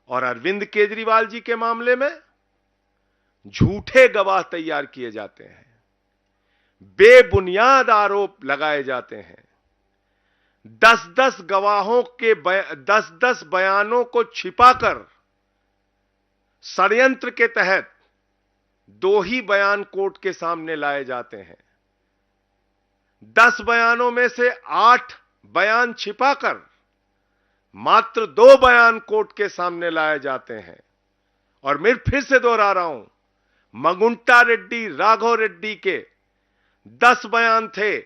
और अरविंद केजरीवाल जी के मामले में झूठे गवाह तैयार किए जाते हैं, बेबुनियाद आरोप लगाए जाते हैं। 10-10 गवाहों के 10-10 बयानों को छिपाकर षड्यंत्र के तहत 2 ही बयान कोर्ट के सामने लाए जाते हैं। 10 बयानों में से 8 बयान छिपाकर मात्र 2 बयान कोर्ट के सामने लाए जाते हैं। और मैं फिर से दोहरा रहा हूं, मगुंटा रेड्डी, राघव रेड्डी के 10 बयान थे।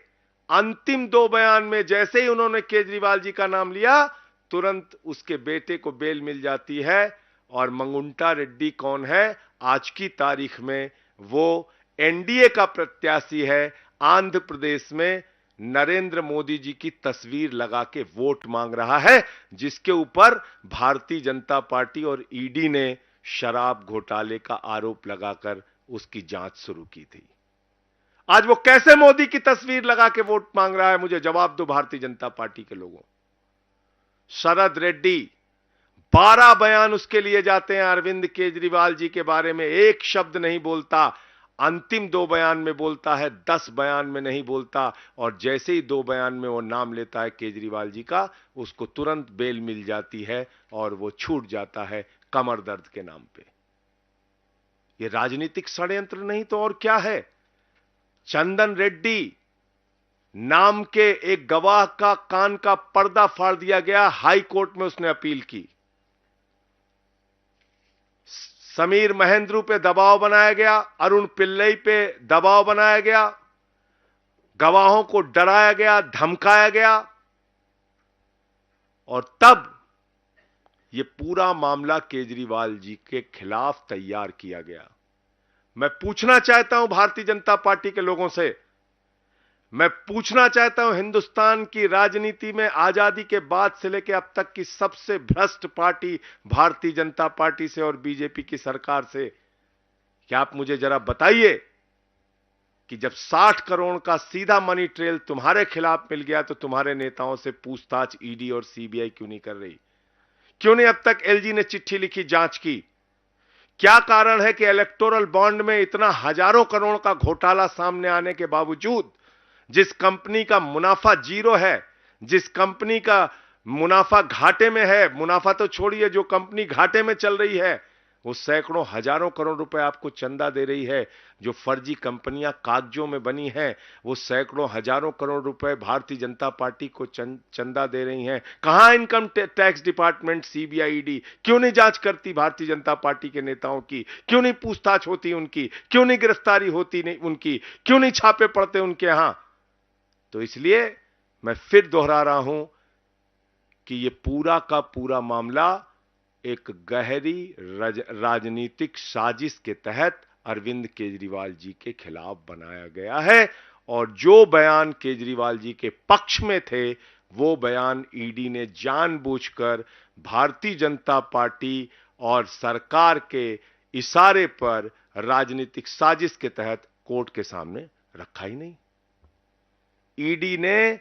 अंतिम 2 बयान में जैसे ही उन्होंने केजरीवाल जी का नाम लिया, तुरंत उसके बेटे को बेल मिल जाती है। और मंगुंटा रेड्डी कौन है? आज की तारीख में वो एनडीए का प्रत्याशी है। आंध्र प्रदेश में नरेंद्र मोदी जी की तस्वीर लगा के वोट मांग रहा है, जिसके ऊपर भारतीय जनता पार्टी और ईडी ने शराब घोटाले का आरोप लगाकर उसकी जांच शुरू की थी। आज वो कैसे मोदी की तस्वीर लगा के वोट मांग रहा है? मुझे जवाब दो भारतीय जनता पार्टी के लोगों। शरद रेड्डी 12 बयान उसके लिए जाते हैं अरविंद केजरीवाल जी के बारे में, एक शब्द नहीं बोलता। अंतिम 2 बयान में बोलता है, 10 बयान में नहीं बोलता। और जैसे ही 2 बयान में वो नाम लेता है केजरीवाल जी का, उसको तुरंत बेल मिल जाती है और वो छूट जाता है कमर दर्द के नाम पे। ये राजनीतिक षड्यंत्र नहीं तो और क्या है? चंदन रेड्डी नाम के एक गवाह का कान का पर्दा फाड़ दिया गया, हाई कोर्ट में उसने अपील की। समीर महेंद्रू पे दबाव बनाया गया, अरुण पिल्लई पे दबाव बनाया गया, गवाहों को डराया गया, धमकाया गया। और तब यह पूरा मामला केजरीवाल जी के खिलाफ तैयार किया गया। मैं पूछना चाहता हूं भारतीय जनता पार्टी के लोगों से, मैं पूछना चाहता हूं हिंदुस्तान की राजनीति में आजादी के बाद से लेकर अब तक की सबसे भ्रष्ट पार्टी भारतीय जनता पार्टी से और बीजेपी की सरकार से, क्या आप मुझे जरा बताइए कि जब 60 करोड़ का सीधा मनी ट्रेल तुम्हारे खिलाफ मिल गया तो तुम्हारे नेताओं से पूछताछ ईडी और सीबीआई क्यों नहीं कर रही? क्यों नहीं अब तक एलजी ने चिट्ठी लिखी, जांच की? क्या कारण है कि इलेक्टोरल बॉन्ड में इतना हजारों करोड़ का घोटाला सामने आने के बावजूद, जिस कंपनी का मुनाफा 0 है, जिस कंपनी का मुनाफा घाटे में है, मुनाफा तो छोड़िए, जो कंपनी घाटे में चल रही है वो सैकड़ों हजारों करोड़ रुपए आपको चंदा दे रही है, जो फर्जी कंपनियां कागजों में बनी हैं वो सैकड़ों हजारों करोड़ रुपए भारतीय जनता पार्टी को चंदा दे रही हैं। कहां income tax department, CBI, ED क्यों नहीं जांच करती भारतीय जनता पार्टी के नेताओं की? क्यों नहीं पूछताछ होती उनकी? क्यों नहीं गिरफ्तारी होती नहीं उनकी? क्यों नहीं छापे पड़ते उनके यहां? तो इसलिए मैं फिर दोहरा रहा हूं कि यह पूरा का पूरा मामला एक गहरी राजनीतिक साजिश के तहत अरविंद केजरीवाल जी के खिलाफ बनाया गया है। और जो बयान केजरीवाल जी के पक्ष में थे वो बयान ईडी ने जानबूझकर भारतीय जनता पार्टी और सरकार के इशारे पर राजनीतिक साजिश के तहत कोर्ट के सामने रखा ही नहीं। ईडी ने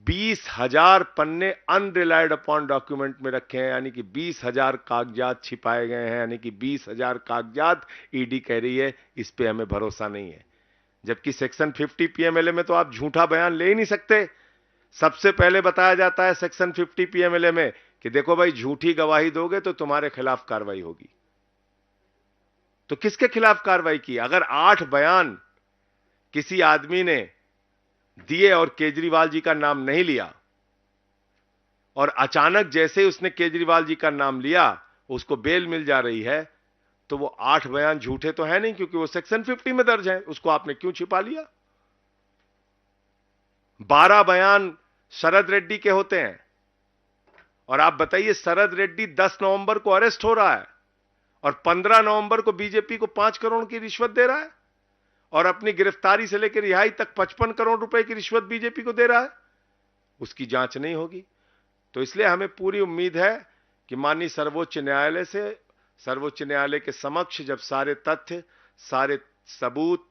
20,000 पन्ने अनरिलाइड अपॉन डॉक्यूमेंट में रखे हैं, यानी कि 20,000 कागजात छिपाए गए हैं, यानी कि 20,000 कागजात ईडी कह रही है इस पे हमें भरोसा नहीं है। जबकि सेक्शन 50 पीएमएलए में तो आप झूठा बयान ले ही नहीं सकते। सबसे पहले बताया जाता है सेक्शन 50 पीएमएलए में कि देखो भाई, झूठी गवाही दोगे तो तुम्हारे खिलाफ कार्रवाई होगी। तो किसके खिलाफ कार्रवाई की? अगर 8 बयान किसी आदमी ने दिए और केजरीवाल जी का नाम नहीं लिया, और अचानक जैसे ही उसने केजरीवाल जी का नाम लिया उसको बेल मिल जा रही है, तो वो 8 बयान झूठे तो है नहीं, क्योंकि वो सेक्शन 50 में दर्ज है। उसको आपने क्यों छिपा लिया? 12 बयान शरद रेड्डी के होते हैं, और आप बताइए शरद रेड्डी 10 नवंबर को अरेस्ट हो रहा है और 15 नवंबर को बीजेपी को 5 करोड़ की रिश्वत दे रहा है, और अपनी गिरफ्तारी से लेकर रिहाई तक 55 करोड़ रुपए की रिश्वत बीजेपी को दे रहा है। उसकी जांच नहीं होगी। तो इसलिए हमें पूरी उम्मीद है कि माननीय सर्वोच्च न्यायालय के समक्ष जब सारे तथ्य, सारे सबूत,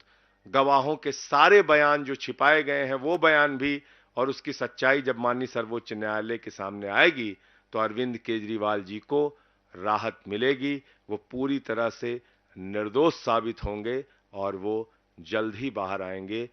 गवाहों के सारे बयान जो छिपाए गए हैं वो बयान भी, और उसकी सच्चाई जब माननीय सर्वोच्च न्यायालय के सामने आएगी, तो अरविंद केजरीवाल जी को राहत मिलेगी, वो पूरी तरह से निर्दोष साबित होंगे और वो जल्द ही बाहर आएंगे।